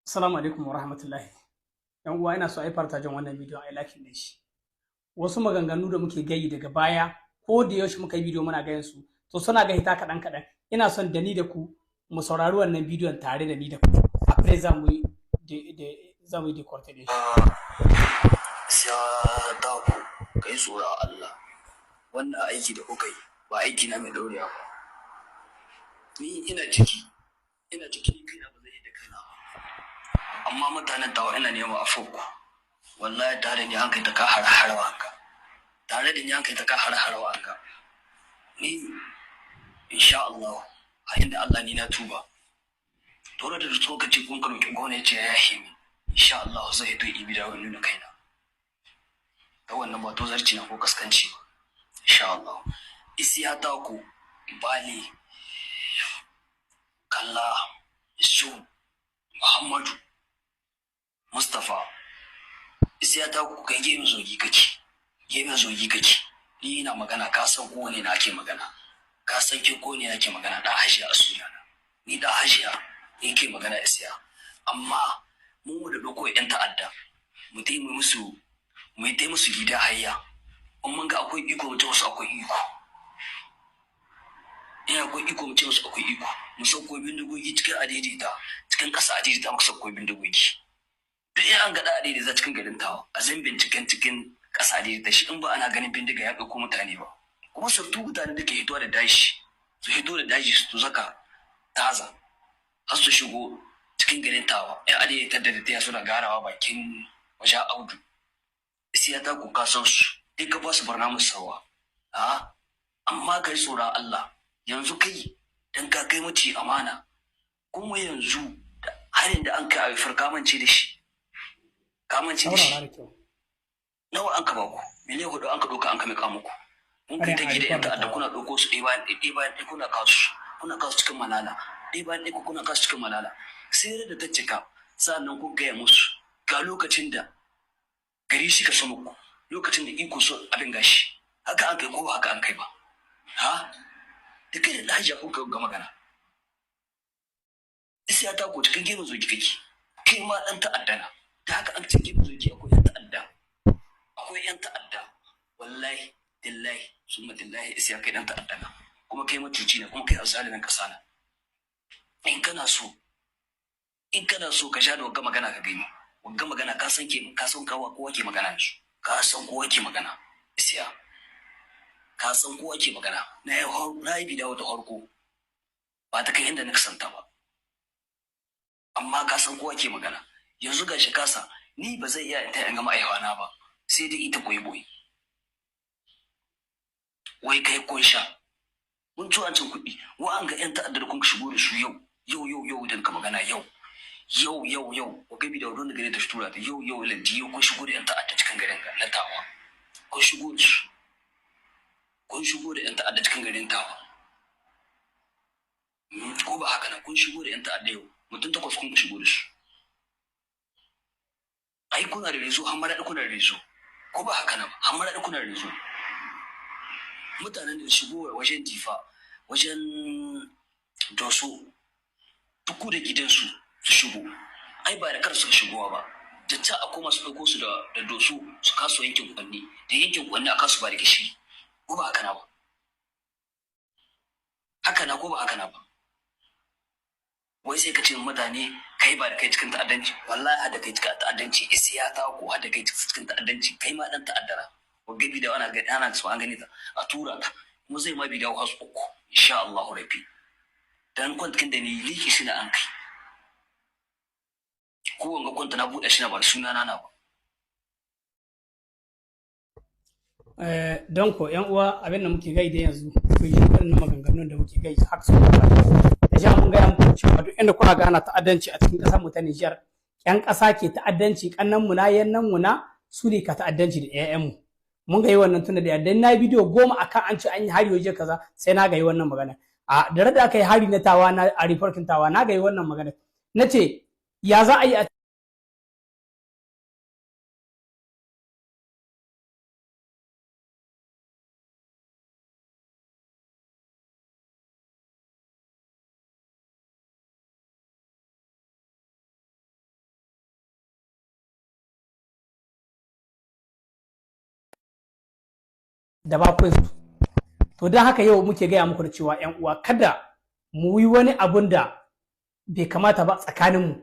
Assalamu alaikum wa rahmatullahi. ‘Yan uwa ina so a yi fartajen wannan bidiyon a yi like ɗin shi. Wasu maganganu da muke gayi daga baya ko da yaushe muka yi bidiyo muna gayin su to suna ga hita kaɗan kaɗan. Ina son da ni da ku mu saurari wannan bidiyon tare da ni da ku. Après za mu yi decorte ɗin shi. Siya ta ku kai tsoron Allah. Wannan aiki da kuka yi ba aiki na mai ɗaurewa ba. Ni ina ciki ni kaina ba zai yi da kaina ba. Amma mutanen tawa ina neman afuku. Wallahi tare ne an kai ta ka har-harwa haka. Tare da ni an kai ta ka har-harwa haka. Ni insha Allah a inda Allah ni na tuba. Dole da tsokaci kun ka roƙi gona ya ce ya yahe mi. Insha Allah zai hito ibi da wani kaina. Da wannan ba to zarci na ko kaskanci ba. Insha Allah. Isiya ta ku Bali Kalla Isu Muhammadu Mustapha isiya ta ku kai gemin zogi kake ni ina magana ka san ko ne na ake magana ka san ke ko ne nake magana da hashiya a sunana ni da hashiya ni ke magana isiya amma mu da doko yan ta'adda mu dai musu gida hayya in mun ga akwai iko mu ce wasu akwai iko akwai iko mu ce wasu akwai iko mu sauko bindigogi cikin adaidaita cikin ƙasa adaidaita mu sauko bindigogi duk an gaɗa adaidaita cikin garin tawa a zan binciken cikin ƙasa adaidaita shi in ba ana ganin bindiga ya ɗauko mutane ba kuma sautu mutane da ke hito da dashi su zaka taza har su shigo cikin garin tawa yan adaidaita da tafiya suna garawa bakin wajen audu sai ya ta kuka san su duk ka ba su barna musu sawa amma kai tsoron Allah yanzu kai dan ka kai mace amana kuma yanzu harin da an kai a haifar kamance da shi nawa an ka baku miliyan 4 an ka doka an ka mika muku mun kai ta gida yan ta'adda kuna doko su ɗaya bayan kuna kasu cikin malala ɗaya bayan ɗaya kuna kasu cikin malala sai da ta cika sannan ku gaya musu ga lokacin da gari shi ka so muku lokacin da iko so abin gashi haka an kai ko haka an kai ba da kai da hajiya kuka ga magana sai ya tako cikin gefen zoki kake kai ma dan ta'adda na da haka an cikin gefen zoki akwai yan ta'adda wallahi billahi summa billahi sai kai dan ta'adda na kuma kai mutunci ne kuma kai azalimin kasa na in kana so ka sha da wagga magana ka gani wagga magana ka san kowa ke magana su ka san kowa ke magana isiya ka san kowa ke magana na yi bidawo da harko ba ta kai inda na kasanta ba amma ka san kowa ke magana yanzu gashi kasa ni ba zai iya ta yanga ma'aiwana ba sai dai ita koyi boyi wai kai kun sha mun ci wancan kuɗi wa an ga 'yan ta'addar kun shigo da su yau da ka magana yau wa gabi da wadon da gare ta tura ta yau lanti yau kun shigo da 'yan ta'addar cikin garin na tawa kun shigo da 'yan ta'adda cikin garin tawa ko ba haka nan kun shigo da 'yan ta'adda yau mutum 8 kun shigo da su ai kuna da rezo har mara kuna da rezo ko ba haka nan har mara kuna da rezo mutanen da shigo wajen difa wajen doso duk da gidansu su shigo ai ba da kar suka shigowa ba da ta a koma su ɗauko su da doso su kaso yankin kwanni da yankin kwanni a kasu ba da gishiri ko ba haka na ba ko ba haka na ba wai sai ka ce mutane kai ba da kai cikin ta'addanci wallahi hada kai cikin ta'addanci isiya ta ko hada kai cikin ta'addanci kai ma dan ta'addara wa gabi da ana so an gani ta a tura ta kuma zai ma bi da wasu uku insha Allah rabbi dan kwantin da ni liki shi na an kai ko wanga kwanta na buɗe shi na ba sunana na ba don ko yan uwa abin da muke gai da yanzu ku yi wannan maganganun da muke gai haka su da ja mun gaya muku cewa duk inda kuna gana ta'addanci a cikin ƙasar mu ta Nijar ƴan ƙasa ke ta'addanci kannan mu na yannan mu na su ne ka ta'addanci da ƴaƴan mu mun ga yi wannan tunda da yadda na bidiyo 10 akan an ce an yi hari waje kaza sai na ga yi wannan magana a da aka yi hari na tawa na a reporting tawa na ga yi wannan magana nace ya za a yi da bakunsu. To don haka yau muke gaya muku da cewa 'yan uwa kada mu yi wani abun da bai kamata ba tsakaninmu.